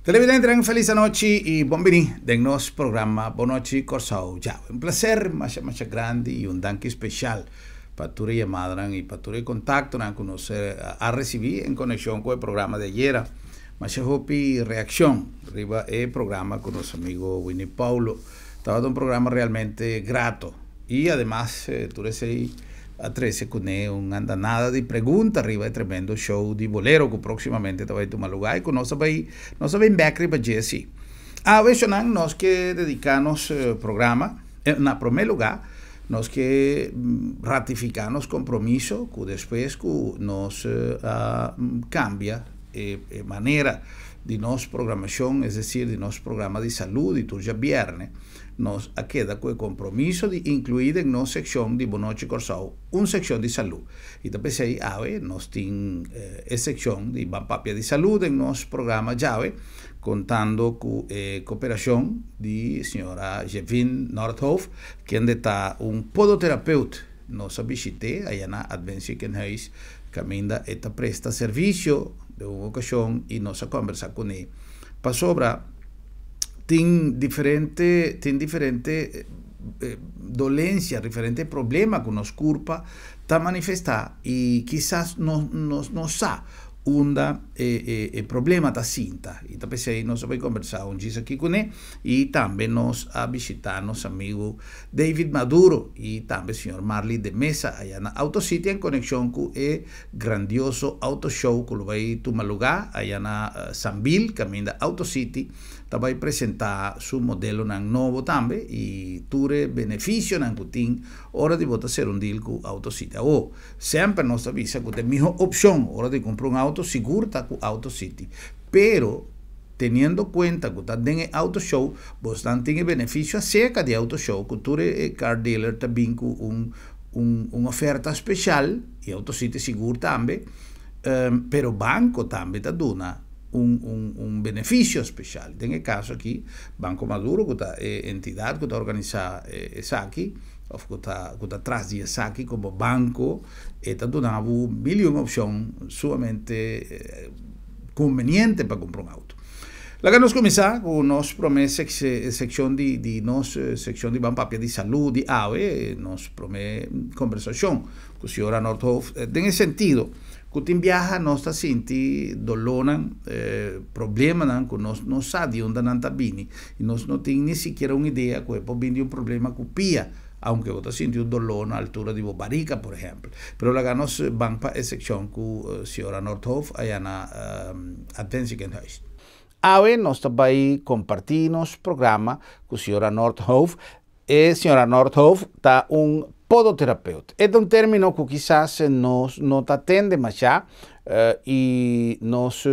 Televidente, una feliz noche y bienvenido del nostro programma Bonochi Corsao. Ciao, un placer más grande y un danke especial para tu llamada y para tu contacto con nosotros a recibir en conexión con el programa de ayer. Más hopi reacción arriba el programa con nuestro amigo Winnie Paulo. Estaba un programa realmente grato y además tú recibí a 13 con una andanada de preguntas arriba de tremendo show de bolero que próximamente te va a tomar lugar y con nosotros en Backry para Jesse. A veces nos que dedicarnos programa en primer lugar nos que ratificarnos compromiso que después que nos cambia manera de nuestra programación, es decir, de nuestro programa de salud y tu ya viernes nos queda con el compromiso de incluir en nuestra sección de Bonochi Corsao una sección de salud. Y después ahí, nos tiene sección de Bampapia de salud en nuestro programa llave, contando con cooperación de señora Jevin Nordhoff, quien está un podoterapeuta. Nos visité allá en Adventist Kenhuis, Caminda esta presta servicio de una ocasión y nos a conversar con él. Para sobra, tiene diferente dolencia, diferente problema que nos culpa, está manifestar y quizás no sa un problema ta cinta. Y también ahí nos va a conversar un día aquí con él y también nos a visitar nuestro amigo David Maduro y también el señor Marley de Mesa allá en Autocity en conexión con el grandioso auto show que lo va a tomar lugar allá en Sanville, camino Autocity. Va a presentar su modelo nuevo también y tuve beneficio en Putin hora de votar ser un deal con Autocity. O siempre nos avisa que es mejor opción hora de comprar un auto seguro con Autocity. Pero teniendo cuenta que está en el auto show, vos tiene beneficio acerca de auto show que tuve car dealer también con una oferta especial y Autocity seguro también, pero banco también te da un beneficio especial. En el caso aquí, Banco Maduro, que es la entidad que está organizada aquí, que está atrás de aquí como banco, está dando un millón de opciones sumamente convenientes para comprar un auto. La que nos comienza con nos promete sección de Bampapia de salud de AVE, nos promete conversación con la señora Nordhoff, en el sentido que te viaja nos está sinti dolonan problemas que no sabe de dónde nanta bini y nos no tiene ni siquiera una idea que puede venir un problema que pía, aunque vos siente un dolor a la altura de barica, por ejemplo. Pero la nos van para esa sección con la señora Nordhoff allá en Adventist Kenhuis. Ave nos va a compartir nuestro programa con la señora Nordhoff. Señora Nordhoff está un podoterapeuta. Es un término que quizás no te atende más ya y nos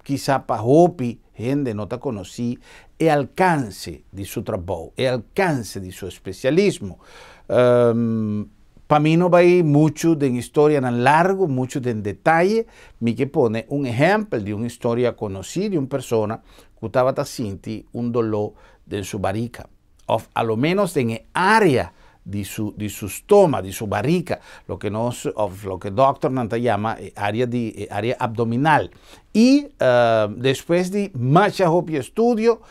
quizás para hopi gente no te conocí el alcance de su trabajo, el alcance de su especialismo. Para mí no va a ir mucho de historia en largo, mucho de detalle, me que pone un ejemplo de una historia conocida de una persona que estaba sintiendo un dolor de su barica, o a lo menos en el área de su estómago, de su barriga, lo que doctor Nanta llama área abdominal. Y después de mucho estudio,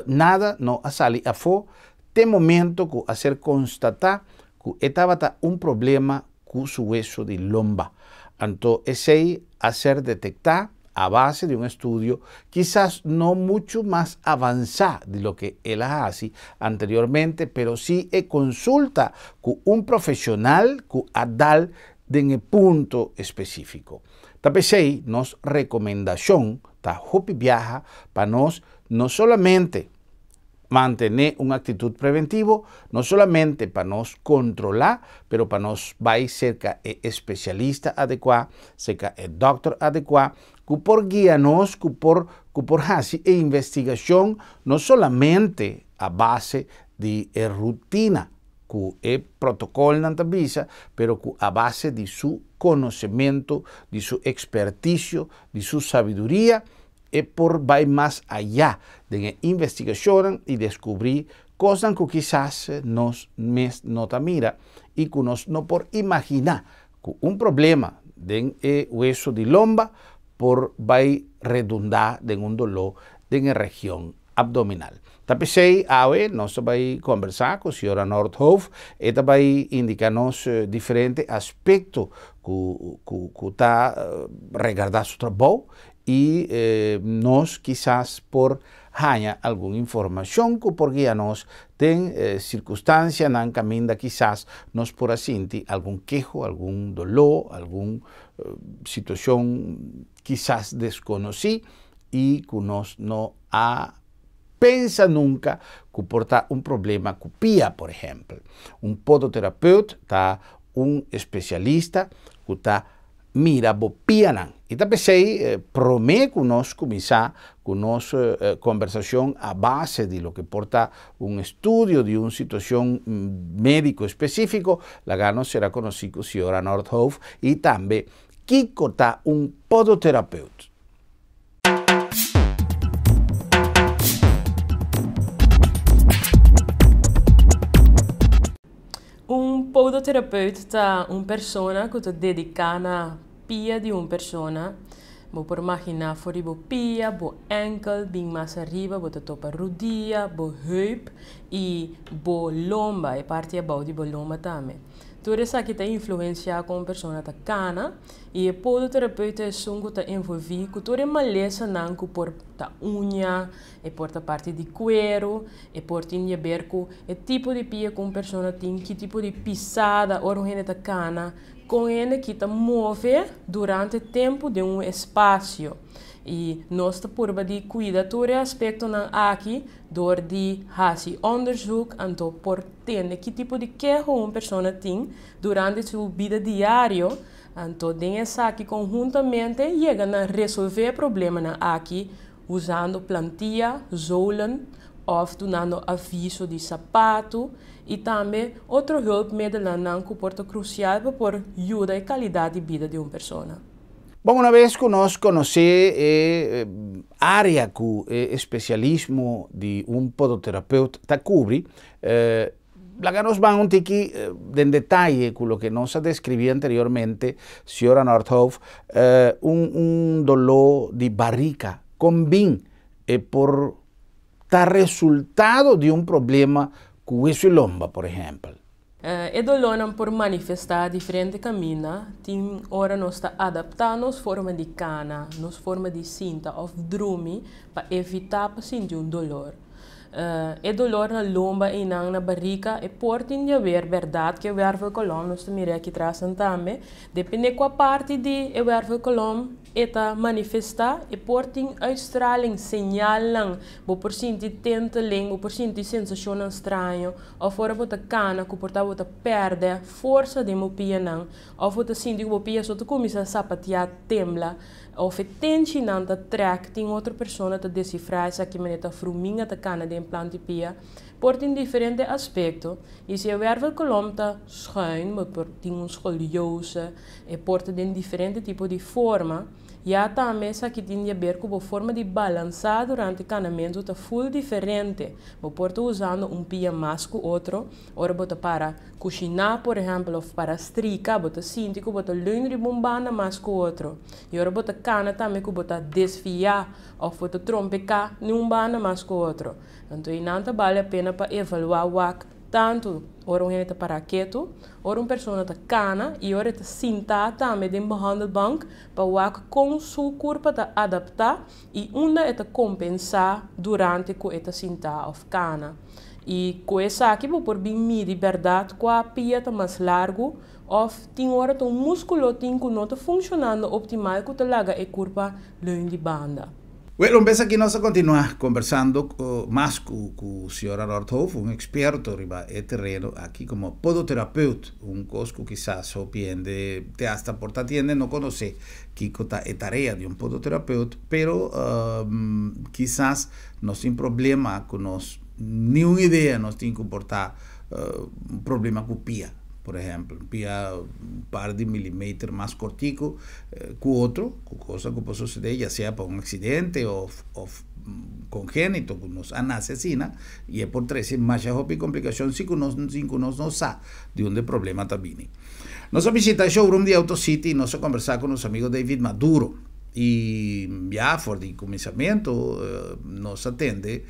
nada no sale a fo, de momento que hacer constatar que estaba un problema con su hueso de lomba. Entonces, ese hacer detectar a base de un estudio quizás no mucho más avanzado de lo que él hace anteriormente, pero sí consulta con un profesional que adal en el punto específico. También nos recomendación ta hopi viaja para nos no solamente mantener una actitud preventiva, no solamente para nos controlar, pero para nos va cerca el especialista adecuado, cerca el doctor adecuado, que por guiarnos, que por hacer investigación, no solamente a base de rutina, que es protocolo en visa, pero que a base de su conocimiento, de su experticio, de su sabiduría, por va más allá de la investigación y descubrir cosas que quizás nos no mira y que nos no por imaginar que un problema de hueso de lomba por va a redundar en un dolor de la región abdominal. Tapesei, hoy nós vamos conversar com a senhora Nordhoff e vai indicar-nos diferentes aspectos que está regardando seu trabalho e nós, quizás, por ganhar alguma informação que porque a nós tem circunstância na caminho, quizás, nós por sentir algum queixo, algum dolor, alguma situação, quizás, desconhecida e que nós não pensa nunca que porta um problema com pia, por exemplo. Um podoterapeuta está especialista que está mira bo pia não. E tá pensei promete que nós começar com nossa conversação a base de lo que porta estudo de uma situação médico específico. Lá nós será conhecido a senhora Nordhoff e também que está podoterapeuta. Podoterapeuta é uma pessoa que está dedicada na pia de uma pessoa. Você pode imaginar que você pia, você ankle, bem mais arriba, você topa rodilha, você hip e você lomba, e parte abaixo de você lomba também. Tudo isso aqui está influenciado com uma pessoa que cana e o podoterapeuta é um que está envolvido com toda a maleza que porta unha, e porta parte de cuero, e porta ver com o tipo de pia que uma pessoa tem, que tipo de pisada, ou ele está cana, com ele que está move durante o tempo de um espaço. E nós estamos por de cuidar todo aspecto aqui, door de fazer onderzoek en to por entender que tipo de queixa uma pessoa tem durante sua vida diária. Então, dessa aqui conjuntamente chega a resolver problemas aqui usando plantilha, zolen, ou dando aviso de sapato e também outro hulpmiddelen que porta crucial para ajudar a qualidade de vida de uma pessoa. Bom, uma vez que nós conhecemos a área que o especialismo de um podoterapeuta cobre, lá nós vamos ter que, em detalhe, com o que nós descrevi anteriormente, senhora Nordhoff, dolor de barriga combina por dar resultado de um problema com o lomba, por exemplo. O dolor por manifestar diferentes caminhos, tem hora nós está adaptando nos forma de cana, nos forma de cinta ou drume para evitar para sentir dolor. O dolor na lomba e na barriga é portem de haver verdade que o verbo colom nós também aqui atrás também depende qual parte de o verbo colom está manifestar e portem uitstraling sinal por sentir tenteling por sentir sensação estranha ou fora bota cana que porta bota perde força de mopia não ou bota sentir que mopia só tu começa a sapatear tembla ou fe tensi nanta trek tem outra pessoa te decifrar essa que maneta fruminga ta cana de implante pia portem diferente aspecto e se o verbo colom ta schuin maar portem um escoliose e porta de diferente tipo de forma e também essa que tem a ver com a forma de balançar durante o canamento está full diferente. Você pode usando um pia mais que o outro, ou você para cozinhar, por exemplo, ou para estricar, você sente que você leuner de bombana mais que o outro. E agora você cana também que você desfiar, ou você trompecar de bombana mais que o outro. Então, não vale a pena para evaluar o tanto ora um gente para quieto, ora uma pessoa está cana e ora está sentada também em behandelbank para o com sua corpo está adaptar e onde está compensar durante que está sentada ou cana. E com essa aqui vou por bem medir verdade com a pia está mais largo ou tem hora que o músculo tem que não está funcionando optimal que está larga e corpo leun de banda. Bueno, vamos aqui nós a continuar conversando mais com a senhora Nordhoff, experto riba e terreno aqui como podoterapeuta, coisa que quizás surpreende te hasta por tiende não conhece que é tarefa de podoterapeuta, pero quizás nós tem problema com nós, nenhuma ideia nós tem que portar problema com pia. Por exemplo, pia par de milímetros mais cortico que o outro, coisa que pode suceder, já seja por um acidente ou congênito que nos assassina, e é por três mais de complicações se nós não sabemos de onde o problema está vindo. Nós visitamos o showroom de AutoCity e nós conversamos com nosso amigo David Maduro. E já for de começamento, nos atende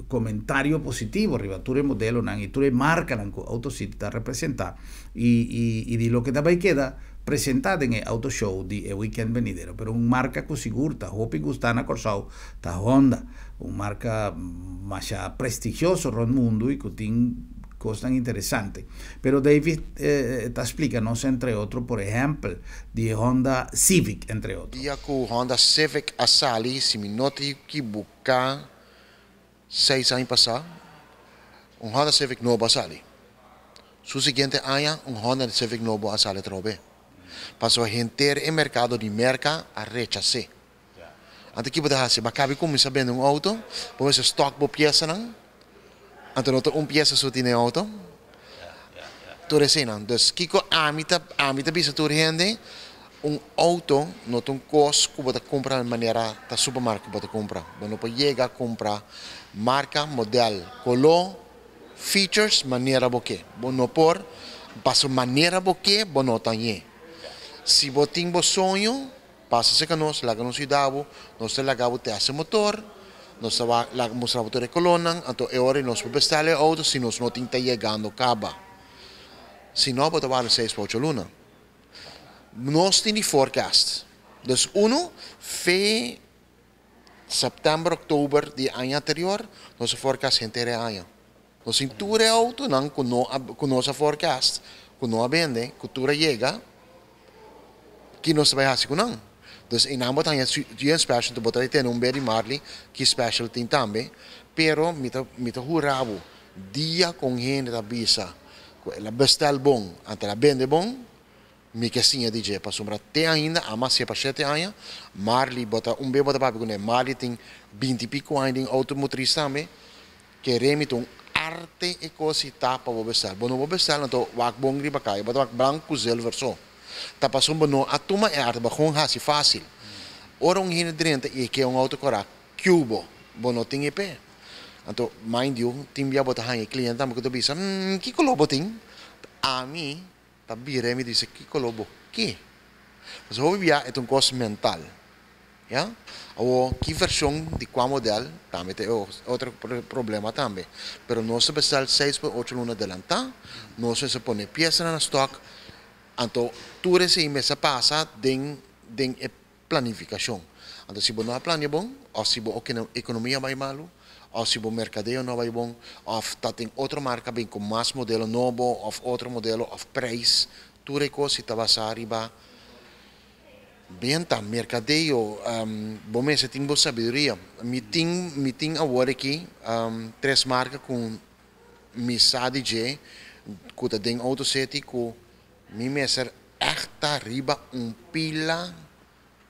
comentário positivo arriba ture modelo nan e ture marca nan ko autosite ta representa e di lo che da queda presentata in auto show di weekend venidero per un marca così curta hopi gustana corsau ta Honda un marca masha prestigioso ron mundo e cutin cosas interesantes. Pero David te explica, entre otros, por ejemplo, de Honda Civic, entre otros. Dia com Honda Civic Asali, se me noti que buscar 6 anos passar, Honda Civic novo Asali. Su seguinte ano, Honda Civic novo Asali trobe. Passou a gente em mercado de merca a rechazar. Antes que você haja, bacabi como sabendo auto, pode ser stock por peça não. Então, não peça só tem auto. Tudo assim, não. Então, kiko amita bisa tudo rende, auto não tem custo que você compra de maneira da supermercado que você compra. Você pode chegar a comprar marca, modelo, color, features, maneira boque. Você por passa maneira boque, você não tem. Se você tem um sonho, passa-se com nós, lá que nós idamos, nós lagamos o teste motor. Nós mostramos o motor de coluna, então é hora de nós bestar o auto se nós não estamos chegando a cabo. Se não, pode valer 6 para 8 luna. Nós temos forecast. Então, foi setembro, outubro do ano anterior, nosso forecast inteiro ano. Nós temos tudo auto, não com nosso forecast, com nós vende, com tudo chega, que nós vai fazer com não. Dus in ambos tem um special, tu botar tem beri Marley que special tem também, pero mita hurabo dia com gente da bisa, ela bestel bom, ante ela vende bom, me que sim DJ para sombra tem ainda, ama se para 7 anos, Marley bota bebê bota papi com Marley tem 20 e pico anos automotriz também, que remite arte e coisa tapa para bestel, bom não bestel então wak bom riba cai, bota wak branco silver so. Tapos no atuma é arte bakong hasi fácil. Orang hinidrente e que auto cora cubo, bono ting EP. Então, mind you, timbia bota hang cliente também que tu bisa, que colobo ting? A mim, tabire me disse que colobo que. Mas o via é costo mental. Ya? Ou que versão de qual modelo, também tem outro problema também. Pero nós besal 6 por 8 luna adelantar, nós se põe peça na stock. Então, tudo isso se passa em planificação. Então, se você não planeja bom, ou se a economia vai mal, ou se o mercadeio não vai bom, ou tem outra marca bem com mais modelo novo, ou outro modelo, ou preço, tudo isso se está arriba. Bem, tá, mercadeio, bom, mas tem boa sabedoria. Me tem agora aqui 3 marcas com missade de que tem autosete com mi messer echt arriba pila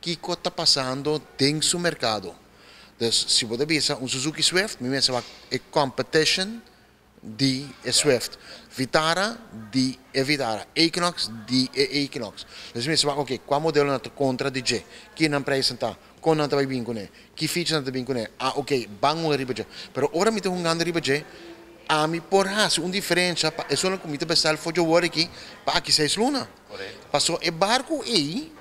que está passando dentro do mercado. Então, se você pensa Suzuki Swift, mi messer é competition de Swift. Vitara de Vitara. Equinox de Equinox. Então, mi messer ok, qual modelo na contra DJ? Que não apresenta? Como não vai bem com ele? Que feature não vai bem com ele? Ah, ok, bango arriba já. Pero ora me estou jogando arriba já. A mim por raça, diferença, é só uma comida pessoal foi o war aqui, para aqui 6 luna. Passou o barco aí,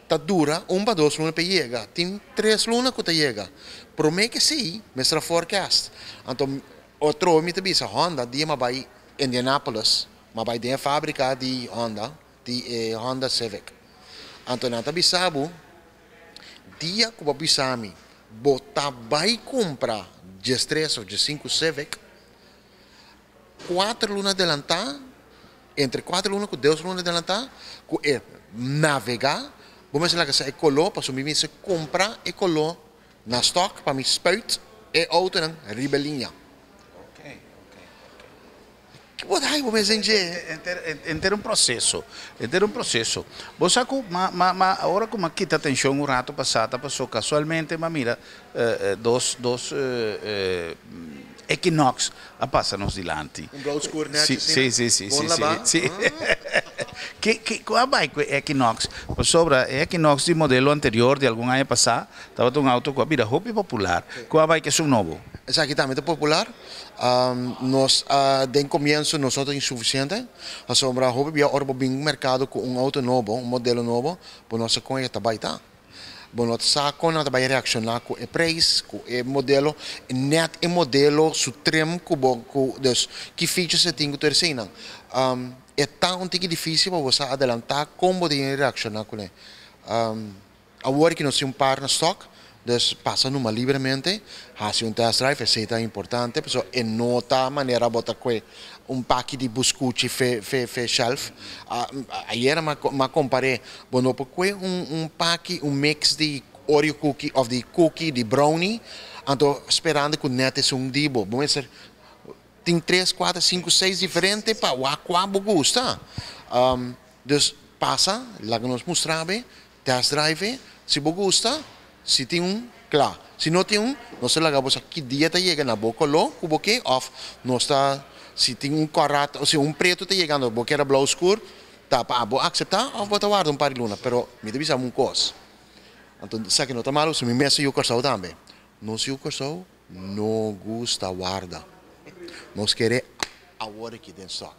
tá dura, 1 para 2 luna para chegar, tem 3 luna que tá chega. Promete que sim, mas será forecast. Então, outro me também Honda, dia mas vai Indianapolis, mas vai dentro fábrica de Honda, Honda Civic. Então, não tá bisabo, dia que o bisami, botar vai comprar de 3 ou de 5 Civic. 4 lunas adelantar, entre 4 lunas com 2 lunas adelantar, que é navegar, vamos lá que se colou, para subir se comprar e colou na stock para me spout e outra na ribelinha. Ok. Que pode aí vamos dizer? Entender um processo, Você agora como aqui tá atenção um rato passado passou casualmente, mas mira, dos Equinox passa-nos dilante. Road Score, né? Sim. Qual vai com Equinox? Por sobre Equinox de modelo anterior de algum ano passado, estava um auto com a vida hobby popular. Qual vai que é um novo? Exatamente popular. Nós, de começo, nós somos insuficientes. A sombra hobby é bem mercado com auto novo, modelo novo, para nós conhecer também, tá? Bom, nós sabemos que vai reaccionar com o preço, com o modelo, net o modelo supremo com dus que features você tem que ter sim. É tão difícil para você adelantar como de reaccionar com ele. Agora que nós temos par na stock, dus passa numa livremente, faz test drive, é importante, porque é nota maneira botar com pack de biscoito fe shelf. Ayer ma comparei, bueno, porque pack, mix de Oreo cookie of de cookie de brownie, ando esperando que o net é dibo. Vamos ser tem 3, 4, 5, 6 diferentes para o qual gosta. Dus passa, lá que nós mostramos, test drive, se gosta, se tem claro. Se não tem nós lagamos aqui dieta chega na boca, o boque off, nós está se tem correto, ou se preto está chegando, o boque era blau escuro, tá para aceitar ou botar guarda par de luna, pero me deve ser coisa. Então, se que não está malo, se me mexe o coração também. Não se o coração não gosta guarda. Nós queremos agora aqui dentro stock.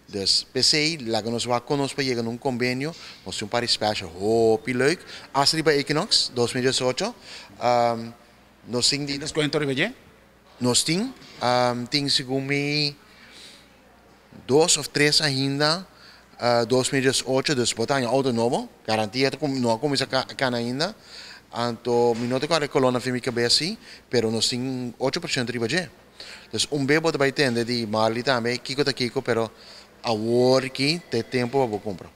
Dus PC, lá que nós vamos conosco para chegar num convênio, nós temos um par special, leuk. Als bij Equinox, 2018, nós temos... Das quanto ribeje? Nós temos segundo 2 ou 3 ainda, 2018, dus botar em auto novo, garantia que não começa a ainda. Então, não tenho a coluna para minha cabeça, mas nós temos 8% de ribeje. Dus bebo vai ter de Marley também, Kiko, pero agora que tem tempo para comprar.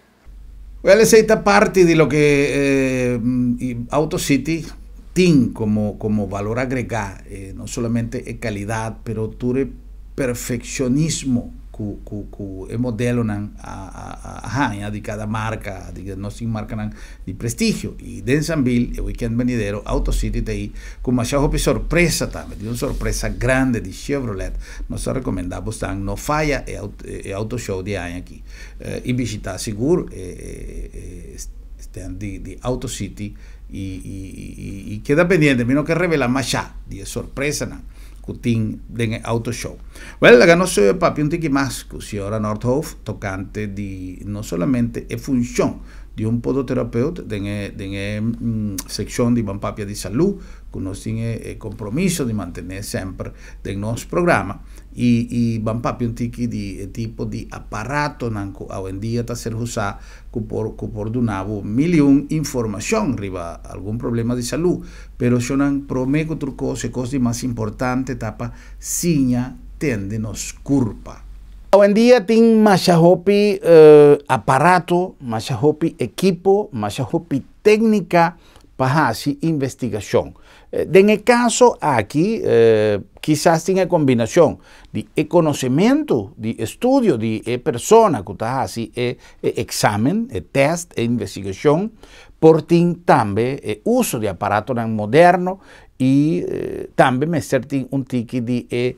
Well, esa es parte de lo que AutoCity tiene como valor agregado, no solamente es calidad, pero tiene perfeccionismo que el modelo de cada marca, de no sin marca de prestigio. Y de Ensambil, el weekend venidero, AutoCity de ahí, con más sorpresa también, de una sorpresa grande de Chevrolet. Nos recomendamos tan no falla el auto show de año aquí. Y visitar seguro stand de AutoCity y queda pendiente, menos que revela más ya de sorpresa Kutin den auto show. Well, la no soy papi un tiki más que señora Nordhoff tocante de no solamente la función de un podoterapeuta en sección de papia de salud, que nos tiene el compromiso de mantener siempre en nuestro programa y papia un tiki de tipo de aparato que hoy en día está ser usado por donavo millón información riba algún problema de salud, pero yo no prometo otra cosa más importante tapa siña tende nos culpa. Hoy en día tiene más aparato, más equipo, más técnica para hacer investigación. En el caso aquí, quizás tiene combinación de conocimiento, de estudio de persona que está haciendo examen, test, investigación, por también uso de aparato moderno y también meter un tiki de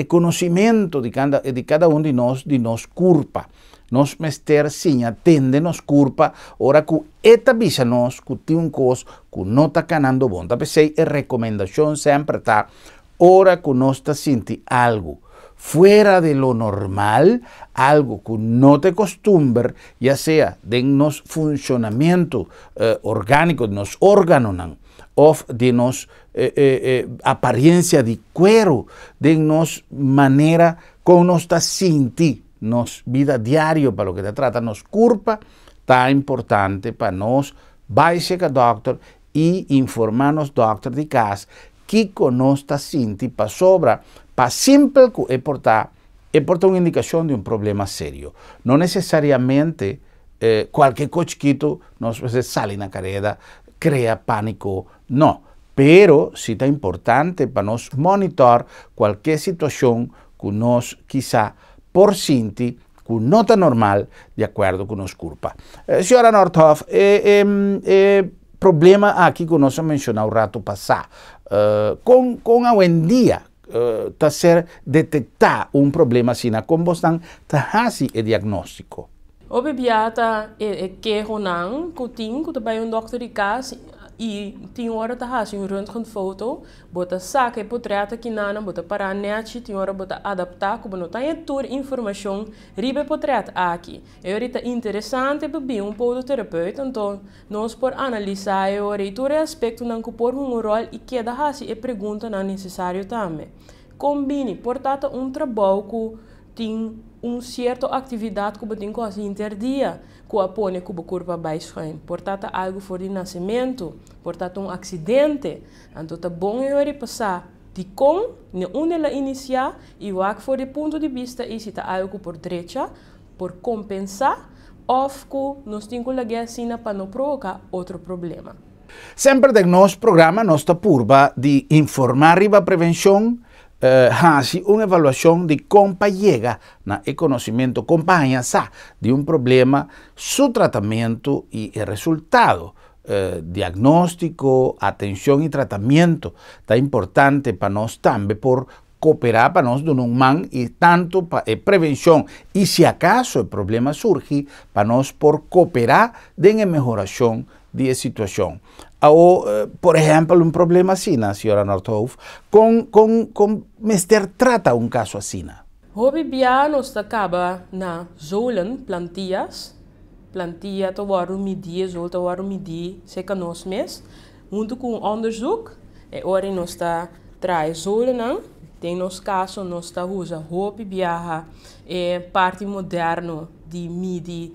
conocimiento de cada uno de nos culpa. Nos mester sin atende nos culpa, ora que esta visa nos que tiene un cos que no está ganando bon. Tapos recomendación siempre está, ora que no está sintiendo algo fuera de lo normal, algo que no te costumbre, ya sea de nos funcionamiento orgánico, de nos órganos, o de nos apariencia de cuero, de nos manera como nos está sintiendo, nos vida diario para lo que te trata, nos culpa, está importante para nos vaya a doctor y informarnos doctor de casa que nos está sintiendo para sobra, para simple que es portar una indicación de un problema serio. No necesariamente cualquier cochquito nos sale en la carrera, crea pánico, no. Pero sí está importante para nos monitorar cualquier situación que nos quizá por sinti que no está normal de acuerdo con nos culpa. Señora Nordhoff, problema aquí que nos ha mencionado un rato pasado, con hoy en día, ta ser detectar un problema sina como están ta hasi e diagnóstico. Obe biata que honan kuting kuta bij een dokter die kaas e 10 horas ta hasi een röntgenfoto bota saque portreta kinana bota para net 10 horas bota adaptar como não tem tour informação ribe portret aqui é orita interessante bebi um podoterapeuta então nós por analisar e orita aspecto não que por um rol e que da hasi e pergunta não necessário também combine portanto trabalho que tem certa atividade que você tem que interdia que apone que o corpo vai sair. Portanto, algo for de nascimento, portanto, acidente. Então, é bom eu passar de como, onde ela iniciar, e o que for de ponto de vista, e se está algo por direita, por compensar, ou que nós temos que lagar assim para não provocar outro problema. Sempre no nosso programa, nós está purba de informar riba prevenção, hasi una evaluación de cómo llega na conocimiento, compañía de un problema, su tratamiento y el resultado. Diagnóstico, atención y tratamiento está importante para nosotros también por cooperar para nosotros de un man y tanto para prevención y si acaso el problema surge para nosotros por cooperar de mejoración de situación. O, por ejemplo, un problema así, señora Nordhoff, con Mester trata un caso así. Hobby nos acaba na zolen plantillas to waarom midi, zo te waarom midi, zeker nos mes, junto com onderzoek, e ora nos está traz zolen aan, tem nos caso nos está usa hobby parte moderno de midi,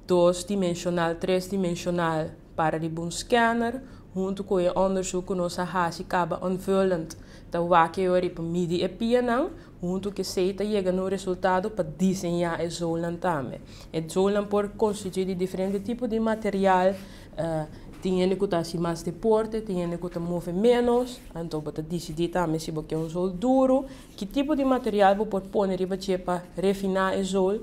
2-dimensional, 3-dimensional para de um scanner, junto com o onderzoek nos hasi acaba aanvullend. Dan waak je weer op midi e pianang, junto que seita chega no resultado para desenhar o zolan também. O zolan por constituir de diferentes tipos de material, tem que estar assim mais de porte, tem que estar mover menos, então para decidir também se você quer um sol duro, que tipo de material você pode pôr para refinar o sol,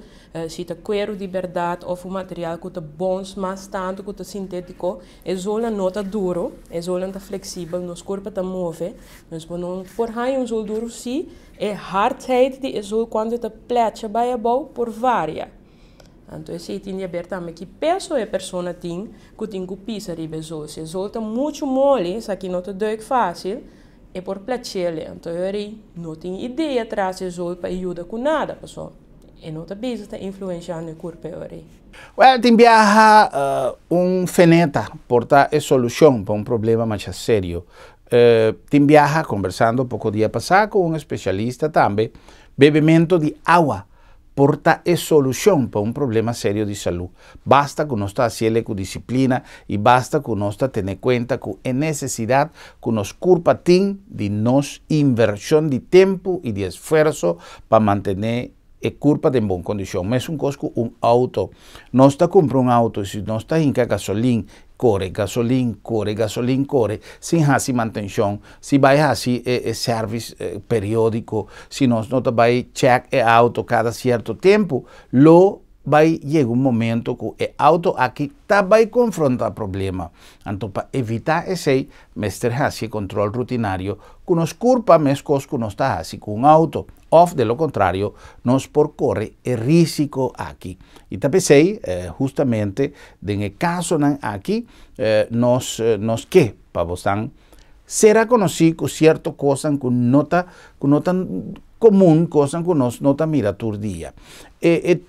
se é cuero de verdade ou um material que é bom, mas tanto que é sintético, o sol não está duro, o sol está flexível, nosso corpo está move, mas não por um sol duro sim, é hardheid de sol quando está plecha bij a bouw por varia. Então, se tem abertamente que peso a pessoa tem, que tem que pisar riba sol. Se sol está muito mole, isso aqui não está doido fácil, é por placer. Então, eu não tenho ideia atrás do sol para ajudar com nada, pessoal. E não está bem está influenciando o corpo. Well, tem viaja feneta, porta é solução para problema mais sério. Tem viaja conversando pouco dia passado com especialista também, bebimento de água. Porta é solução para problema sério de saúde. Basta que nós haciendo com disciplina e basta que nós tenha conta que é necessidade que nos corpo tem de nos inversão de tempo e de esforço para manter a corpo em boa condição. Mas coisa auto. Nós comprando auto, se nós está em gasolina, corre, sem fazer manutenção, se vai fazer serviço periódico, se nós não vai check o auto cada certo tempo, vai chegar momento que o auto aqui vai confrontar problema. Então, para evitar esse, mestre fazer controle rutinário, que nos culpa mais coisas que nós está fazendo com um auto, ou, de lo contrário, nós por correr o risco aqui. E também justamente, no caso aqui, nós que, para vocês, será conhecido com certa coisa que não está comum, coisa que nós não está mirando todo dia.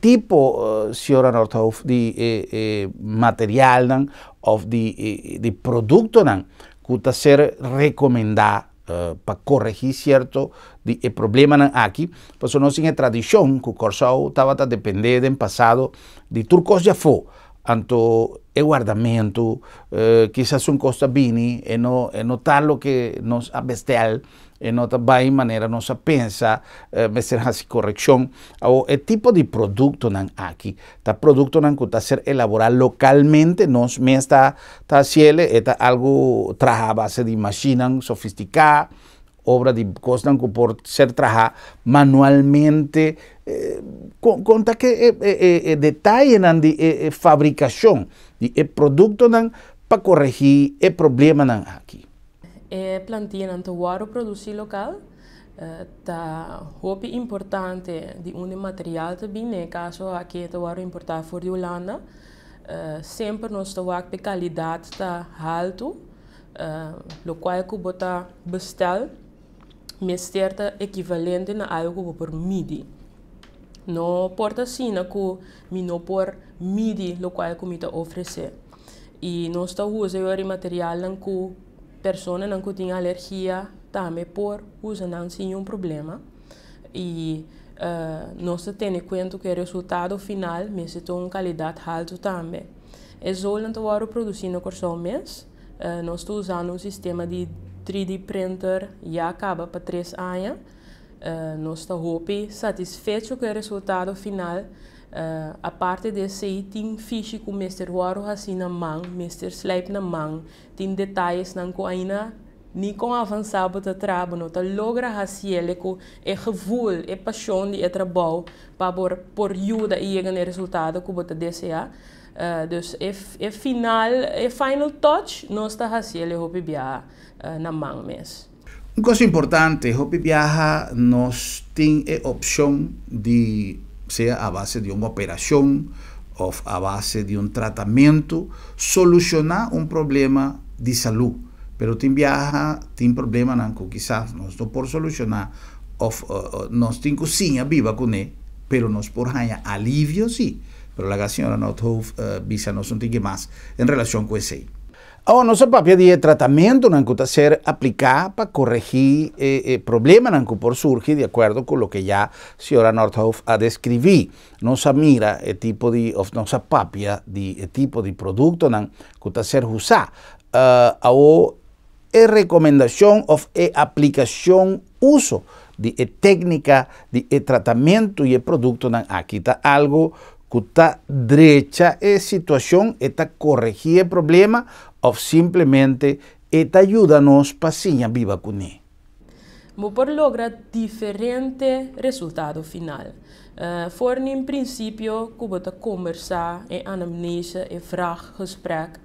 Tipo, senhora Nordhoff, de material ou de produto que está ser recomendado para corrigir certo de problema aqui, porque nós temos a tradição que o Corsau estava a depender do passado de turcos já foi. Então, o guardamento, quizás costa bini, e não tal que nos abestel, e não vai maneira nos pensa, mas ser assim correção. O tipo de produto aqui, tá produto que está ser elaborado localmente, nós mesmo está haciendo, é algo trabalho a base de máquina sofisticada, obra de coisas que por ser trabalhado manualmente, conta que detalhe de fabricação de produto para corrigir o problema aqui. Plantinha não o produzir local, ta hopi importante di un material também, né? Caso aqui te waro importar for de Holanda, sempre nós te wak pe qualidade ta alto, lo qual que bota bestel, mesterta equivalente na algo por midi. No porta sina que mi no por midi lo qual que mi te oferecer. E nós ta usa o material nan que persona nan que tem alergia também por usa não sem problema. E nós temos em conta que o resultado final mesmo tem uma qualidade alta também. É só não estou produzindo corção mês. Nós estamos usando um sistema de 3D printer já acaba para 3 anos. Nós estamos satisfeitos com o resultado final. A parte desse tem fiche com o Mr. Waro assim na mão, Mr. Slijp na mão, tem detalhes não com ainda nem com avançar para o trabalho, não tá logra fazer com o gevoel, a paixão de trabalho para por ajuda e chegar no resultado que você deseja. Dus final touch nós está fazendo o PBA na mão mesmo. Uma coisa importante, o PBA nós tem a opção de seja a base de uma operação ou a base de um tratamento, solucionar um problema de saúde. Pero tem viaja, tem problema não que quizás nós não por solucionar, nós tem cozinha viva com ele, pero nós por ganhar alívio sim. Pero a senhora não visa nós não tem mais em relação com isso. Agora, nosso papel de tratamento não está ser aplicar para corrigir problema não que por surgir de acordo com o que já a senhora Nordhoff a descrevi. Nossa mira é tipo de nossa papel de tipo de produto não que está ser usar. É recomendação ou é aplicação uso de técnica de tratamento e produto não aqui está algo que está derecha a situação está corrigir o problema ou simplesmente está ajuda-nos para sim viva com ele. Por lograr diferente resultado final. Voor in princípio, que você conversar, anamnese, vraaggesprek,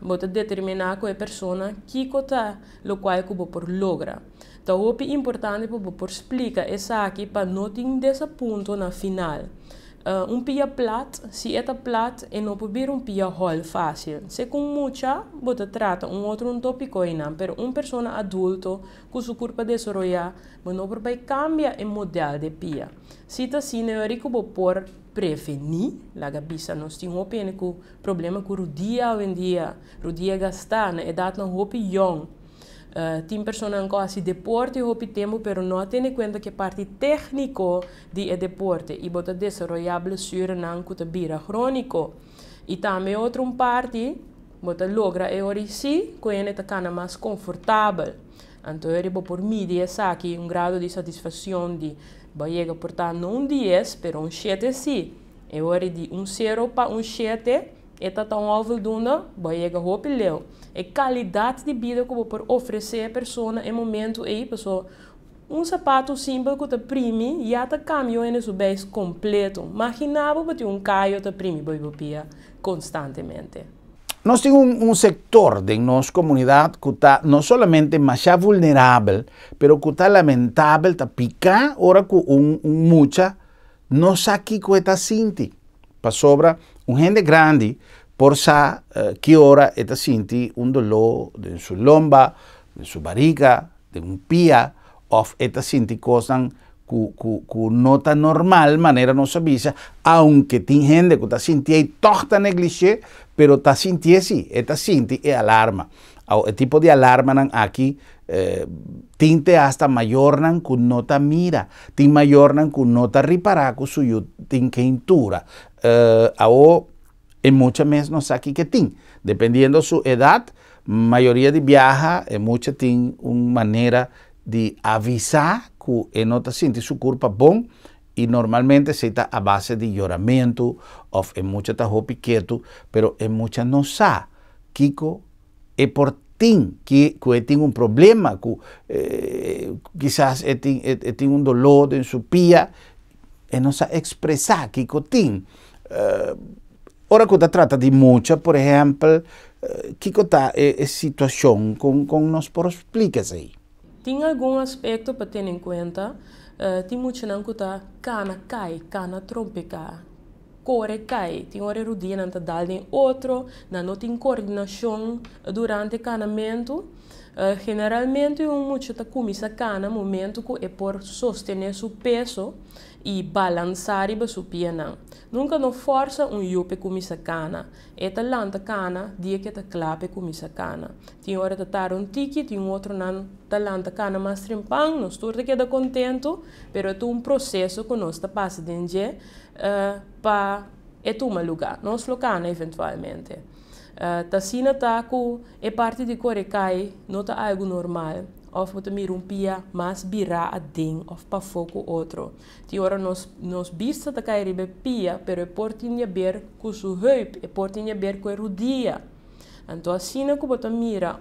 moet determinar com a pessoa que está lo qual que por logra. Então, é importante para por explicar essa aqui para não ter desse ponto na final. Pia plat, se é plat, e não pode pia hol fácil. Se com muita, você trata outro tópico ainda, pero pessoa adulto com sua corpo desenvolver, mas não pode cambiar o modelo de pia. Se tá assim, é rico por prevenir, lá gabisa nós temos um problema com o dia em dia, o dia gastar, na idade não hope young. Tem pessoas que fazem deporte ao tempo, mas não tem em conta que a parte técnica do deporte e pode desenvolver blessura não que é crônico. E também outra parte, pode lograr si, que é mais confortável. Então, por mim, essa aqui grado de satisfação de chegar portar não 10, mas 7 sim. É hora de 0 para 7, e tá tão voldoende, chega hope leu. É qualidade de vida que eu vou oferecer à pessoa em momento aí, pessoa, sapato simples que te prime, já te caminho em seu bens completo. Imaginava que caio te prime, pia constantemente. Nós temos setor de nossa comunidade que está não somente mais vulnerável, mas que está lamentável, está picar, ora com mucha, não sabe o que está sentindo. Para sobra, gente grande, por sa que ora está sentindo dolor de sua lomba, de sua barriga, de pia, ou está sentindo coisas que não está normal, maneira não sabia, aunque tem gente que está sentindo torta negligê, pero está sentindo assim, está sentindo alarma. O tipo de alarma aqui tem hasta maior que não está mira, tem maior que não está reparar com sua tem quentura. Muitas vezes não sabe o que tem. Dependendo da sua idade, a maioria de viaja, muitas tem uma maneira de avisar que não está sentindo seu corpo bom e normalmente se está a base de choramento ou muitas está quieto, mas muitas não sabe que é por que tem um problema, que quizás tem dolor em sua pia e não sabe expressar que tem. Ora que trata de mucha, por exemplo, que está a situação com nós por explicar aí? Tem algum aspecto para ter em conta. Tem muito não que cana cai, cana trompeca. Core cai, tem hora rudia não dar em outro, não tem coordenação durante o canamento. Generalmente muito tá começa cana momento que é por sostener seu peso e balançar e sua perna. Nunca não força yupe começa cana. Eta lanta cana dia que tá clape começa cana. Tem hora de tar tiki, tem outro não tá lanta cana mais trimpang, nós tudo queda contento, pero é um processo que nós tá passa dentro para tomar lugar. Nós locana eventualmente. Tasina taku é parte de corecai, não tá algo normal. Of moet meer een pia mas bira a ding of pa foco outro. Ti ora nos bista da kai ribe pia, pero é portinha ber com su heup, é portinha ber com rudia. Então assim que bota mira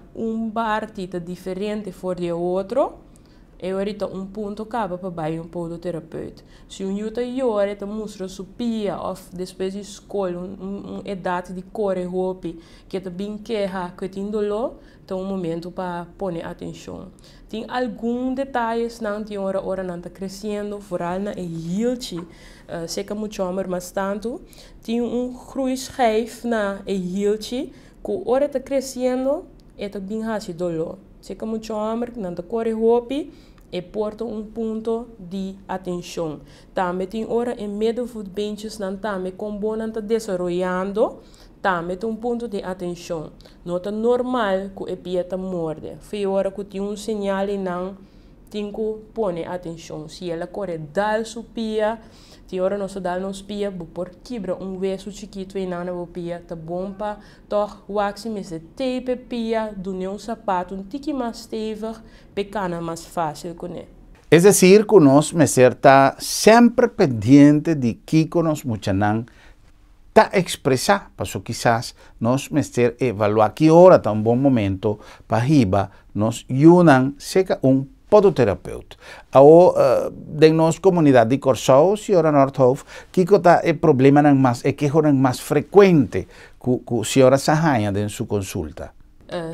partita diferente for de outro, é ahorita ponto acaba para vai podoterapeuta. Se yuta yore ta mostra su pia of depois de escola idade de core hopi que ta bem queja que tem dolor, então momento para pôr atenção. Tem alguns detalhes não tem hora não tá crescendo, vooral na hieltje, seca muito amor mas tanto. Tem groeischijf na hieltje, que hora tá crescendo, é tá bem hasi dolor. Seca muito amor, não tá core hopi, e porta ponto de atenção. Também tem hora em meio dos benches, não também com bom não tá desenvolvendo, também tem ponto de atenção. Não é normal que a pia tá morde. Foi hora que tem sinal e não tem que pôr atenção. Se ela corre dal su pia, tem hora nós dal nos pia, por quebra hueso chiquito e não na pia, tá bom para toch waxi esse tape pia, do sapato tique mais stevig, pecana mais fácil com ele. Es decir, que nós está sempre pendiente de que nos muchanan ta expressar, passo quizás nós mester evaluar que hora tá bom momento para riba nos yunan seca podoterapeuta. Ao de nossa comunidade de Corsau, senhora Nordhof, que tá é problema não mais é que é mais frequente que senhora Sahanha em sua consulta.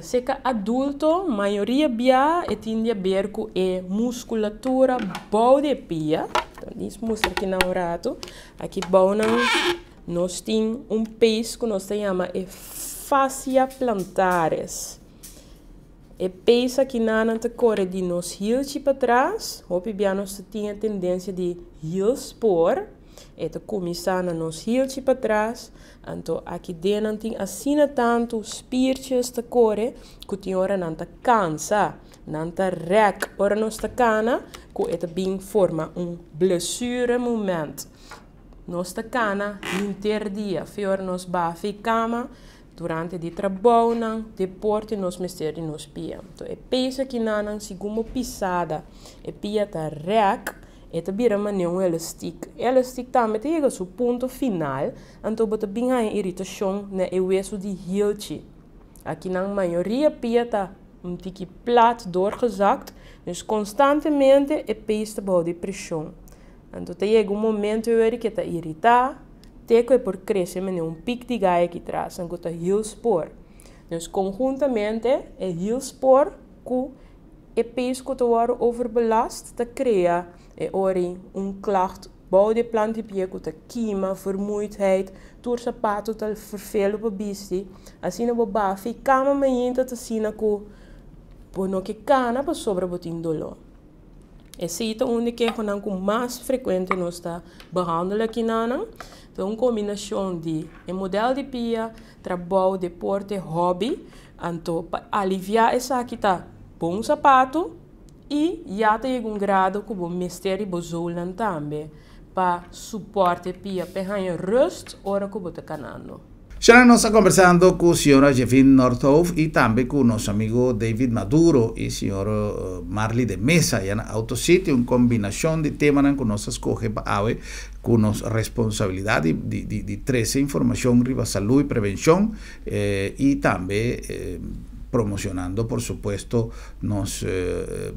Seca adulto, maioria bia e tinha a ver com a musculatura boa de pia. Então, isso mostra aqui na rato. Aqui bom nós temos peso que nós chamamos de fascia plantares. E peso que não te corre de nos heels para trás, hopi bia nós tinha tendência de heels por, e te começar nos heels para trás, então aqui dentro tem assim tanto spiertjes te corre, que tem hora não te cansa, não te rek, hora nós te cana, que é bem forma blessure momento. Nós te cana interdia, fior nos bafi cama, durante o trabalho, depois nós mexemos nos pia. Então, é peso que não segundo pisada, é pia tá rec, é também uma elástico. Elástico também chega ao ponto final, então bota bem a irritação na hueso de hieltje. Aqui na maioria pia tá tique plat doorgezakt, dus constantemente é peso para de pressão. Então, chega momento que tá irritar. Teco é por crescer, mas pico de gaia aqui atrás, enquanto é heel spor. Então, conjuntamente, é heel spor que é peso que está overbelast, te cria klacht, bouw de plantipje, que te queima, vermoeidheid, door sapato te vervelen op bisti. Assim, na bafi, cama manhã te sina que por não que cana para sobre botin dolor. Esse é o único que mais frequente nós está behandelen aqui na. Então, uma combinação de modelo de pia, trabalho, deporte, hobby, então, para aliviar essa aqui tá bom sapato e já tem grado que o mistério bozulan também para suporte pia, para rust, hora que o está canando. Já nós estamos conversando com a senhora Jefin Nordhof e também com o nosso amigo David Maduro e a senhora Marli de Mesa. E na Autosítio, uma combinação de temas que nós escolhemos para com nossa responsabilidade de trazer informação sobre saúde e prevenção e também promocionando, por supuesto, nos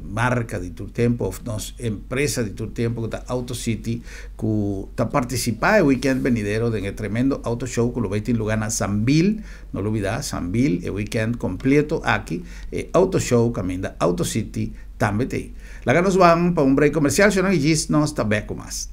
marca de tu tempo, nos empresa de tu tempo, que está AutoCity, que está participando el weekend venidero de un tremendo auto show que lo va a tener lugar en Sanville, no lo olvides, Sanville, el weekend completo aquí, auto show, camina AutoCity, también te. La que nos van para un break comercial, si no, y Gis no está bien con más.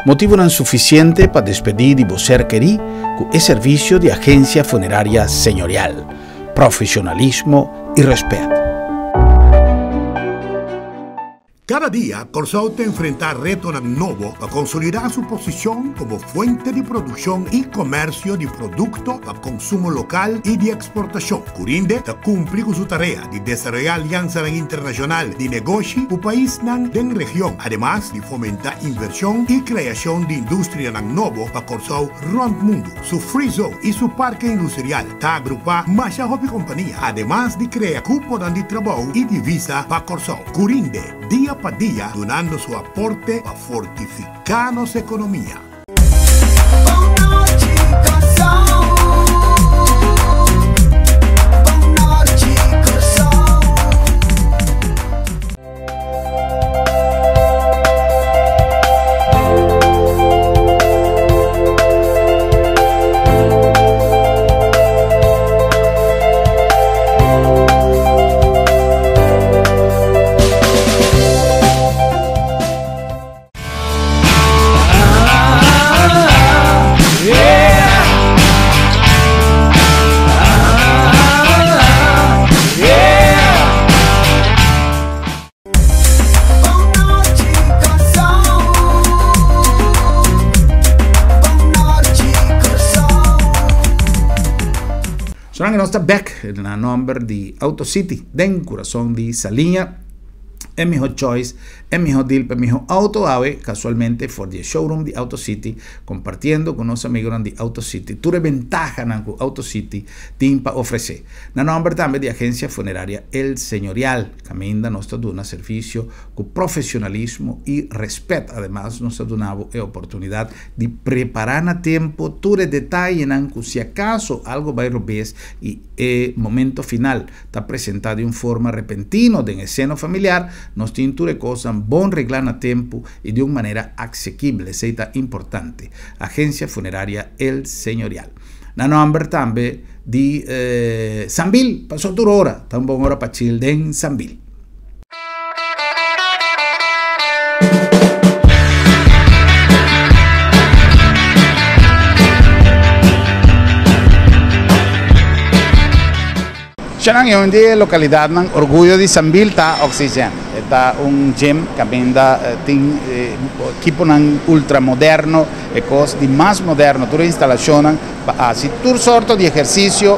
Motivo non suficiente para despedir de você querer con el servicio de agencia funeraria señorial, profesionalismo y respeto. Cada día, Corsao te enfrenta retos nuevos para consolidar su posición como fuente de producción y comercio de productos para consumo local y de exportación. Curinde te cumple con su tarea de desarrollar alianzas internacional de negocio con países de región, además de fomentar inversión y creación de industria nueva para Corsao rond mundo. Su free zone y su parque industrial está agrupado más a compañía, además de crear cupos de trabajo y divisa para Corsao. Curinde, día para día, donando su aporte para fortificar nuestra economía. Sono nostra back nel number di AutoCity, den corazón di Salinha. Es mejor choice, es mejor deal, es mejor auto ave casualmente for the showroom de AutoCity, compartiendo con los amigos de AutoCity. Tu ventaja en AutoCity tiene para ofrecer. Na nombre también de agencia funeraria El Señorial, que brinda nuestro un servicio con profesionalismo y respeto. Además, nos ha dado la oportunidad de preparar a tiempo tu detalle en si acaso algo va a romper y el momento final está presentado de una forma repentina de escena familiar. Nos tinture cosas bon reglar a tiempo y de una manera asequible, eso es importante. Agencia funeraria El Señorial. Na nombre también de Sanville, pasó tu hora, tan buena hora para chill en Sanville. Siya yung di localidad ng Orgullo de Sanville ta Oxygen. Ita un gym que brinda equipo ng ultramoderno e cos di más moderno, tu instalación así tur sorto de ejercicio,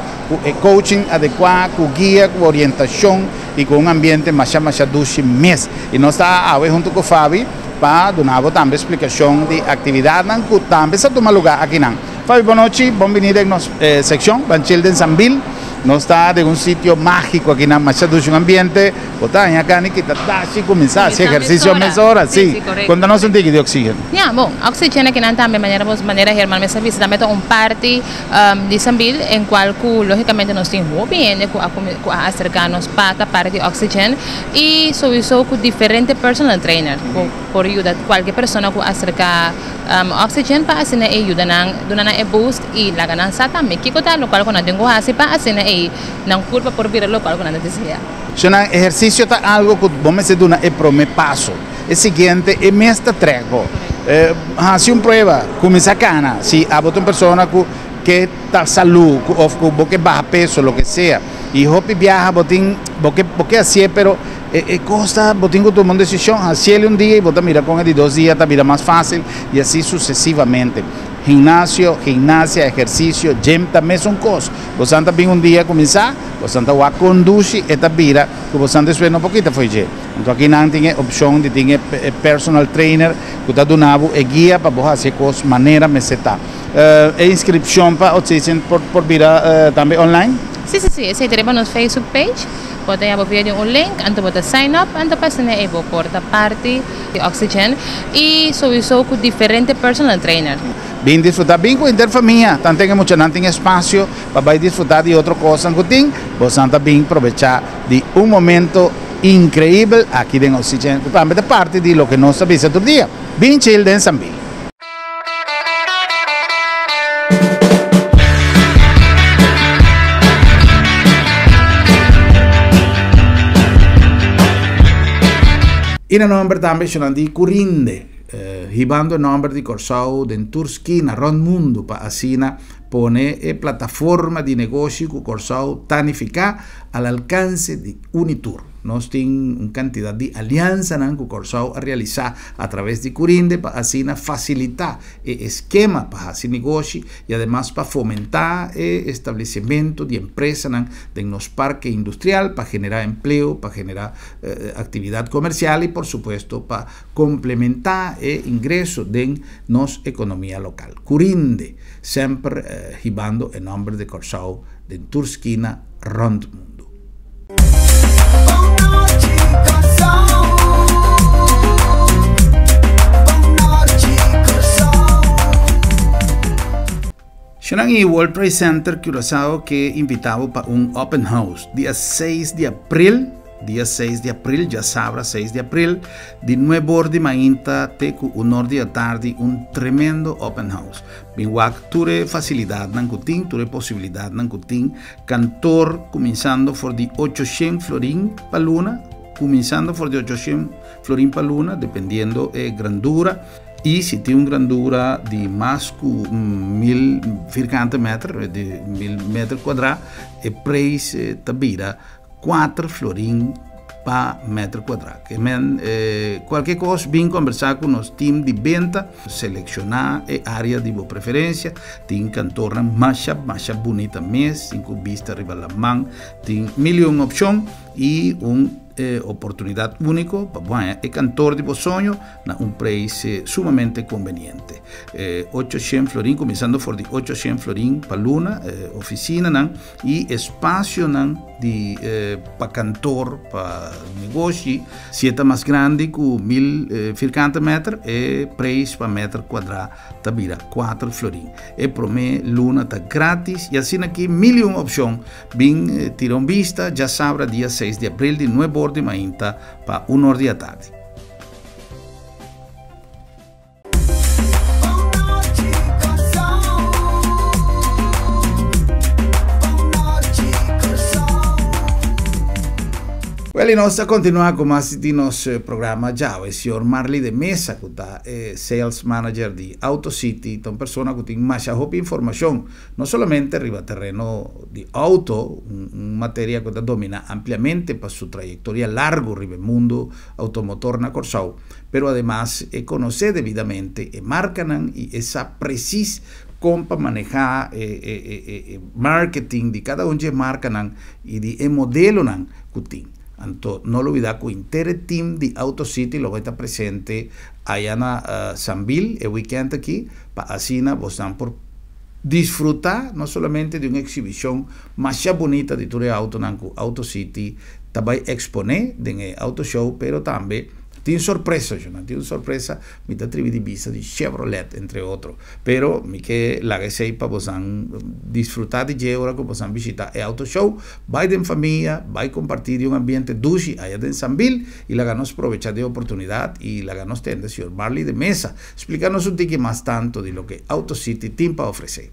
coaching adecuado, con guía, con orientación y con un ambiente más duche mes. Y no está a junto con Fabi para donar también explicación de actividad que también se toma lugar aquí. Fabi, buenas noches, bienvenido en nuestra sección Banchil de Sanville. No está de un sitio mágico aquí en Machadush, un ambiente, botaña acá, ni que así comenzar, sí, ejercicio a mes horas, sí. Cuéntanos un ticket de oxígeno. Ya, bueno, oxígeno que también manera Germán me servicio también un party de Sanville en cual lógicamente nos tenemos bien a acercarnos para party de oxígeno y sobre con diferentes personal trainer por ayudar cualquier persona que acerca oxygen pa asina ayuda nang e boost y la gananza también kiko tal lo cual con tengo así pa asina nang curva por vira lo cual con desea. Sono esercício tá algo que vamos se duna é prome passo. É seguinte é mesta treco. Se uma prova começa cana, se a outra pessoa que tá saúde ou que baixa peso, lo que seja, e hopi viaja, porque assim, pero costa, botin que tomar uma decisão, assim ele dia e bota mira com ele 2 dias, tá vira mais fácil e assim sucessivamente. Ginásio, ginástica, exercício, gym também são coisas. Você também dia começar, você vai conduzir e vira, que você espera um pouquinho foi je. Então aqui não tem opção de ter personal trainer que está dando guia para você fazer coisas maneira me setar. É inscrição para por vira também online? Sim, esse teremos no Facebook page. Pode haver um link, então pode sign up, então passa na Evo porta parte de Oxygen e sowieso com diferentes personal trainer. Bem disfrutar bem com a interfamília, tanto que muito não tem espaço para disfrutar de outra coisa que tem, você também aproveitar de momento incrível aqui em Oxygen, também parte de lo que nós sabemos todo dia. Bem chill em Sambil. In nombre também sono di Curinde, hibando il nome di Corsau den Turskina, rond mundo, pa asina pone e plataforma di negoci che Corsau tanifica all'alcance di Unitur. Nós temos uma quantidade de aliança que Corsau a realizar através de Curinde para assim facilitar o esquema para esse negócio e además para fomentar o estabelecimento de empresas em nosso parque industrial para generar emprego, para generar atividade comercial e por supuesto para complementar o ingresso de nossa economia local. Curinde, sempre ribando o nome de Corsau de Turskina rond mundo. Siamo in World Trade Center Curaçao che invitavo para un open house dia 6 de abril. Dia 6 de abril, já sabrá, 6 de abril, de 9 horas de manhã até 1 hora da tarde, um tremendo open house. Binwak, ture facilidade não cutin, ture possibilidade não cutin, cantor começando por de 800 florin para luna, começando por de 800 florin para luna, dependendo da grandura. E se tem uma grandura de mais que 1000 metros, de 1000 metros quadrados, o preço tabira 4 florin per metro quadrado. Qualquer coisa, vem conversar com o nosso time de venda, selecionar a área de sua preferência, tem cantora mais bonita mesmo, tem vista arriba da mão, tem milhões de opções e oportunidade única para o cantor de sonho a preço sumamente conveniente. 800 florin, começando por de 800 florin para luna, oficina e espaço de para cantor, para negócio, se é mais grande que 1000 metros, preço para metro quadrado tabira 4 florin. Para mim, luna está grátis e assim aqui milhões de opções. Bem, tiram vista, já sabrá dia 6 de abril de 9 horas de manhã para 1 hora da tarde. Well, nós continuamos com mais de nosso programa já. O senhor Marley de Mesa, que é Sales Manager de AutoCity, então pessoa que tem mais informação, não somente arriba terreno de auto, uma matéria que domina ampliamente para sua trajetória larga arriba mundo automotor na Corsau, pero además conhecer devidamente a marca e essa precisa como para manejar marketing de cada uma marca e de modelo que tem. Então, não olvidar que o inteiro time de AutoCity lo vai estar presente allá na Sambil, o weekend aqui, para assim vocês por desfrutar não somente de uma exibição mais bonita de todo auto, que AutoCity também exponer no Auto Show, pero também Tiene sorpresa, tiene sorpresa, mi te attrivi di vista di Chevrolet, entre otros. Pero mi che la che sei pa posan disfrutar di Geora, che posan visitare e auto show, vai in famiglia, vai compartir un ambiente dulce allá en San Bill y la ganos aprovechar de oportunidad y la ganos tende, señor Marley de Mesa, explicarnos un tique más tanto de lo que Auto City Timpa ofrece.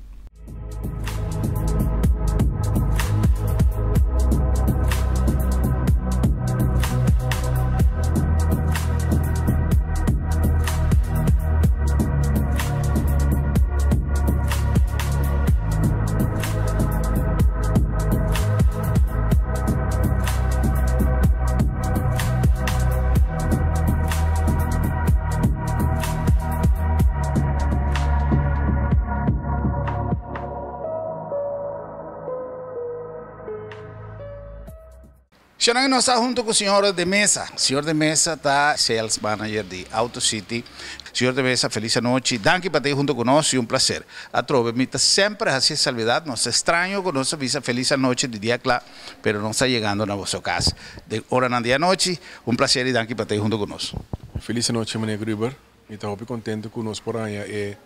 Xanang nós está junto com o senhor de Mesa. O senhor de Mesa está sales manager de Auto City. Senhor de Mesa, feliz noite. Danke por estar junto conosco e um prazer. A trove, me sempre assim salvedade. Nós estranho com nossa visa feliz noite de dia claro, pero não está chegando na vossa casa. De hora na dia noite, um prazer e danke por estar junto conosco. Feliz noite, meneer Gruber. Eu estou muito contente conosco por aí e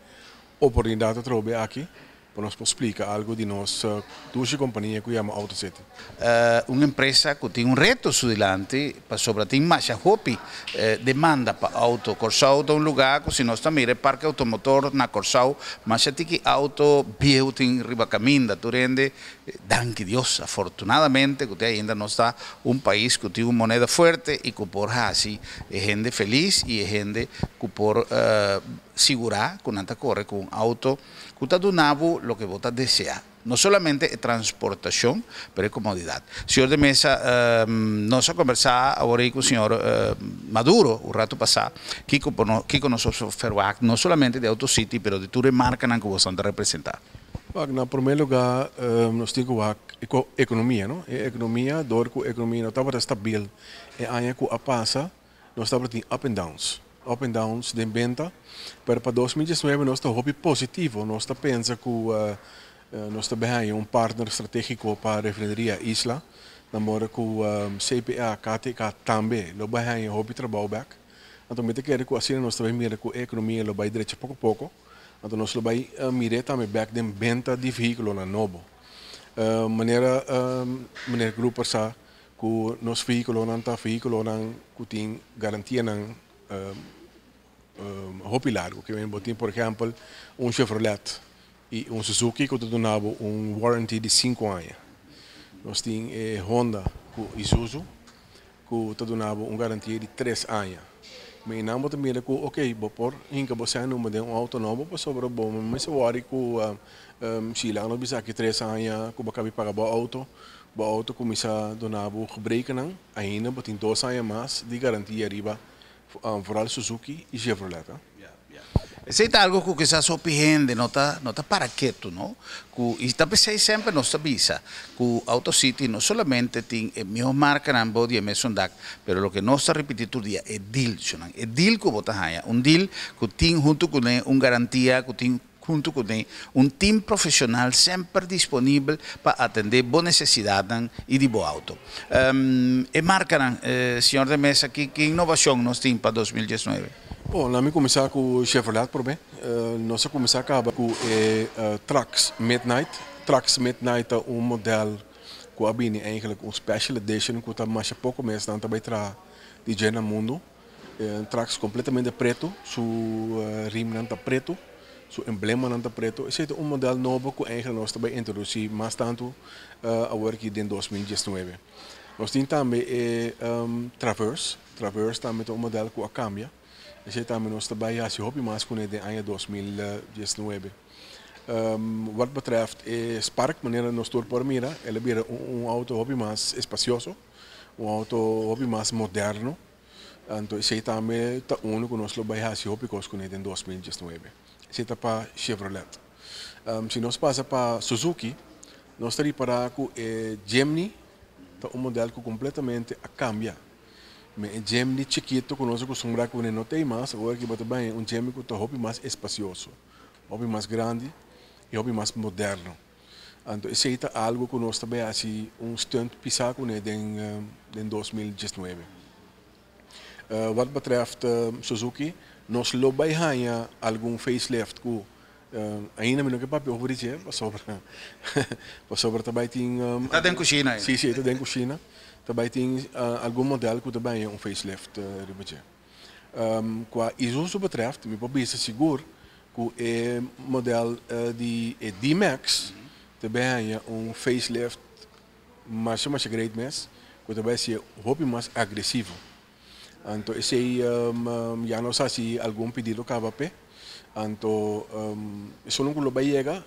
oportunidade de trabalhar aqui. Para nos explicar algo de nossa duas companhia que chama Auto City. Uma empresa que tem reto su delante, para sobre tem mais hopi demanda para auto Corsau de lugar que se nós também parque automotor na Corsau, mas tem que auto viejo tem riba caminho da Turende, danke Deus, afortunadamente que ainda não está país que tem uma moneda forte e que por assim é gente feliz e é gente que por segurar que não corre com auto que está donando lo que vos desea. No solamente transportación, pero comodidad. Señor de Mesa, nos ha conversado ahora con el señor Maduro, un rato pasado, que con nosotros no solamente de Auto City, pero de todas las marcas que vos han representado. En primeiro lugar, nós temos que economia, não? A economia, door que a economia não estava estável, e aí que a passa, nós estamos tendo up and downs de venda, mas para 2019 nós estamos positivo, nós estamos pensando que nós estamos partner stratégico para a refinaria Isla, namora com CPA, KTK também, nós estamos trabalho back, então me quero que assim nós estamos mirando que a economia lo vai direito pouco a pouco, então nós vamos mirar também back de venda de veículo na novo, maneira grupo sa que nos veículo não tem garantia não hopi largo, que vem botar, por exemplo, Chevrolet e Suzuki que donava warranty de 5 anos. Nós temos Honda e Isuzu que donava garantia de 3 anos. Mas não botar mira que, ok, por hinca você não de auto novo, para sobre bom, mas se worry que se lá não bisa que 3 anos que você paga o auto começa a donar gebreken não, ainda botar 2 anos mais de garantia arriba. Vooral Suzuki e Chevrolet. Esse é algo que quizás o gente não está para quieto, não? E está pensando sempre nossa visa, que o Auto City não somente tem a minha marca na body e mesmo DAC, mas o que nós está repetindo todo dia é deal, é deal que você ganha, deal que tem junto com garantia, que tem junto com time profissional sempre disponível para atender boa necessidade e de bom auto. E marca, senhor de Mesa, que inovação nós temos para 2019? Bom, vamos começar com o Chevrolet, por bem. Nós vamos começar com o Trax Midnight. Trax Midnight é modelo que abine eigenlijk special edition que está mais pouco mês não também traz de no mundo. Trax completamente preto, su rim não está preto. Su emblema não está preto. Esse é modelo novo que eigenlijk nós também introduzimos mais tanto agora que em 2019. Nós temos também Traverse. Traverse também é modelo que cambia. Esse também nós também já se houve mais com ele em 2019. Wat betreft Spark, maneira nós estou por mira, ele vira auto hobby mais espacioso, auto hobby mais moderno. Então esse também é o único que nós também já se houve com ele em 2019. Esse é para Chevrolet. Se nós passamos para Suzuki, nós estamos para o Gemini, é modelo que completamente cambia. Mas o Gemini chiquito que nós acostumamos com ele não tem mais, agora que também é Gemini que é hobby mais espacioso, hobby mais grande e hobby mais moderno. Então esse é algo que nós também assim stunt pisar com ele em 2019. Wat betreft Suzuki, nos lobby hanya algum facelift ku ainda me não que papel over isso, para sobre também tem Tá dentro da China. sim, sim, está dentro da China. Também tem algum modelo que também é facelift ribeje. Qua Isuzu betreft, me pode ser seguro que o modelo de D-Max também é facelift mais great mess, que também é mais agressivo. Então, esse já não sei se algum pedido acaba pe. Então, isso não lo vai chegar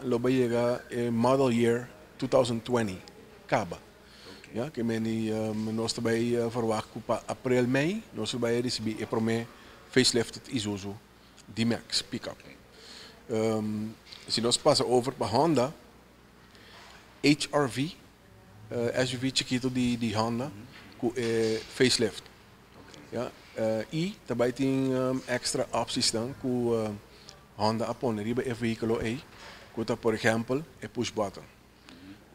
model year 2020 acaba. Ja, que nós também verwachten para abril, mei, nós vamos receber o primeiro facelifted Isuzu D-Max pickup. Se nós passamos over para Honda, HRV, SUV chiquito de Honda, com facelift. Ja, e também tem extra opties dan com Honda apone riba e veículo aí, que por exemplo é push button.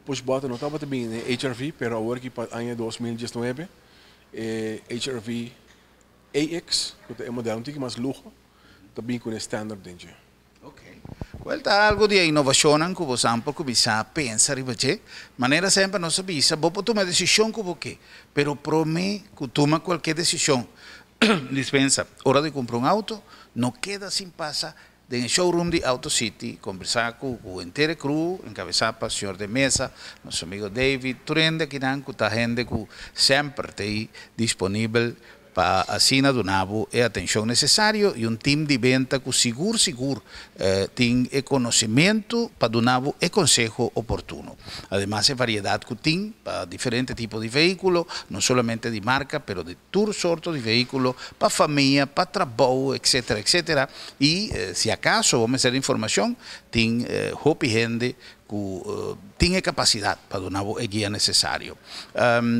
Push button não estava também em HRV, pero agora que para ano 2019 é HRV AX, que é modelo um pouco mais luxo, também com standard dentro. Ok. Well, tá algo di innovazione che possiamo cominciare a pensare, perché maniera sempre non sapesse, dopo tu una decisione che però per me che toma qualche decisione, dispensa, ora di comprare un'auto, non queda sin passa nel showroom di Auto City, conversare con l'intera crew, incabeçar per il signor de mesa, nostro amico David, Turende, che non ha gente che sempre è disponibile para assinar do nabo e atenção necessário e time de venta que seguro tem conhecimento para do nabo e consejo oportuno. Además, é variedade que tem para diferentes tipos de veículos, não somente de marca, mas de todo sorto de veículos para família, para trabalho, etc, etc. E, se acaso, vamos ter informação, tem hope gente que tinha capacidade para donar o guia necessário.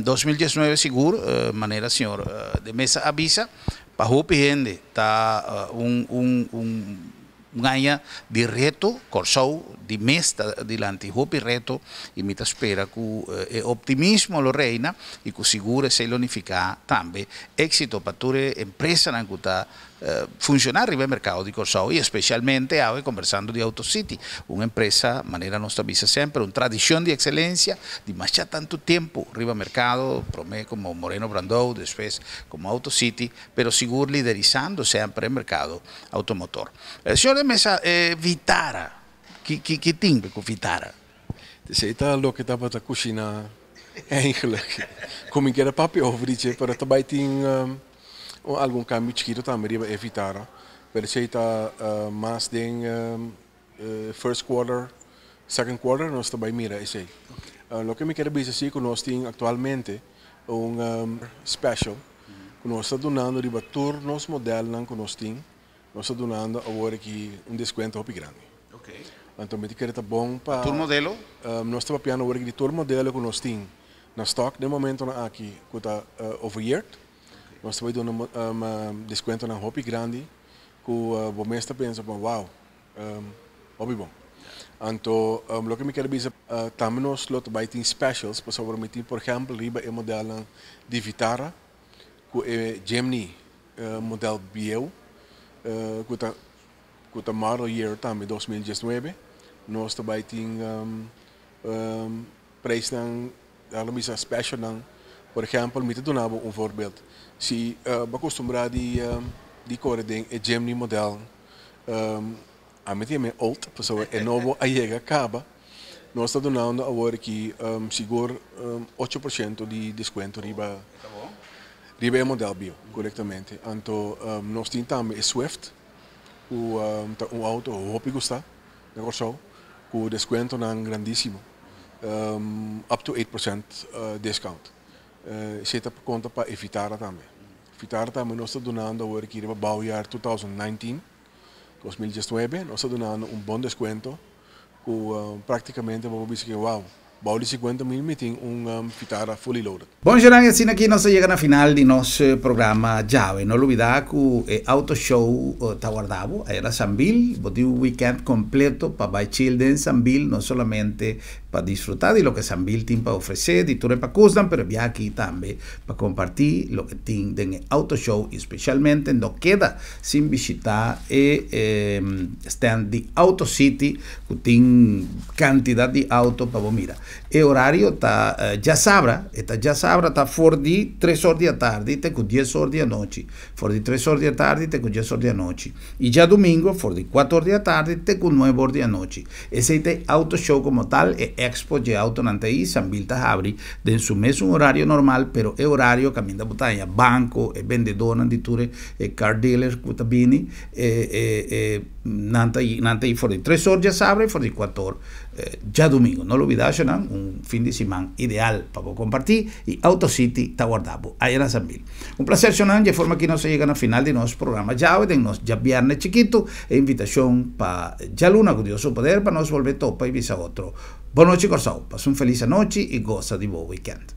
2019 seguro, maneira senhor de mesa avisa, para o gente está ganha de reto, corsou de mês dilante hopi reto e me espera que o optimismo lo reina e que o seguro se unificar também êxito para toda empresa na que está funcionar no mercado de corsou e especialmente agora conversando de Auto City, uma empresa, maneira nossa visa sempre, uma tradição de excelência de mais já tanto tempo no mercado, promete como Moreno Brandão, depois como Auto City, pero seguro liderizando sempre o mercado automotor. Senhor de mesa, Vitara, que tem com Vitara? Dus het is lo que estava na cozinha eigenlijk. Como que era papel over isso, para também tem algum caminho chiquito também riba evitar. Pero se está mais de first quarter, second quarter, nós também mira esse. Lo que me quero dizer é que nós temos atualmente special, que nós está donando riba turnos modelo que nós temos, nós está donando agora aqui desconto muito grande. Okay. Então, me quero bom para Tur modelo? nós estamos piano agora de tur modelo que nós temos na stock de momento aqui que está overyear. Nós estamos dando desconto na hobby grande que o mestre pensa wow, hobby bom. Então, o que me quero dizer também nós lot by tem specials, por exemplo, riba é modelo de Vitara, que é Gemini modelo Bio, que está model year também 2019. Nós também temos preço dan special dan, por exemplo, me te donava voorbeeld. Se acostumar de correr de Gemini model, a mim é old, pessoa é novo a chega acaba. Nós estamos donando agora que seguro 8% de desconto riba o modelo bio, corretamente. Então, nós temos também Swift, auto hoop ik gusta, com desconto grandíssimo, up to 8% discount. Zit op conta para Vitara também. Vitara também nós estamos donando agora que riba bouwjaar 2019, nós estamos donando bom desconto, que praticamente vamos dizer que wow, Bauli 50.000 meeting Vitara fully loaded. Buongiorno ragazzi, aquí nos llega a final di nostro programma Jave. Non olvidate che Auto Show sta guardando, era Sambil, un weekend completo para children en Sambil, no solamente para disfrutar de lo que Sambil tiene para ofrecer, de tour para cosas, pero vi aquí también para compartir lo que tiene en Auto Show, especialmente no queda sin visitar stand de Auto City, que tiene cantidad de autos para mirar. El horario está ya sabrá, está for di 3 ore da tarde, te con 10 ore da noche. For di 3 ore da tarde, te con 10 ore da noche. Y ya domingo, for di 4 ore da tarde, te con 9 ore da noche. Ese es Auto Show como tal, e Expo de Auto Nantaí, Sambil Tahabri, en su mes un horario normal, pero el horario camina botaglia, banco, e vendedor, nanditure, e car dealer, kutabini, Nantaí for di 3 ore da sabre, for di 4 ore. Ya domingo, no lo olvides, un fin de semana ideal para compartir y Auto City está guardado ahí en Sambil. Un placer, Shonan, de forma que nos llegan al final de nuestro programa ya hoy, de ya viernes chiquito, e invitación para ya luna, con Dios su poder, para nos volver topa y visa otro. Buenas noches, Corsao, pasa un feliz noche y goza de buen weekend.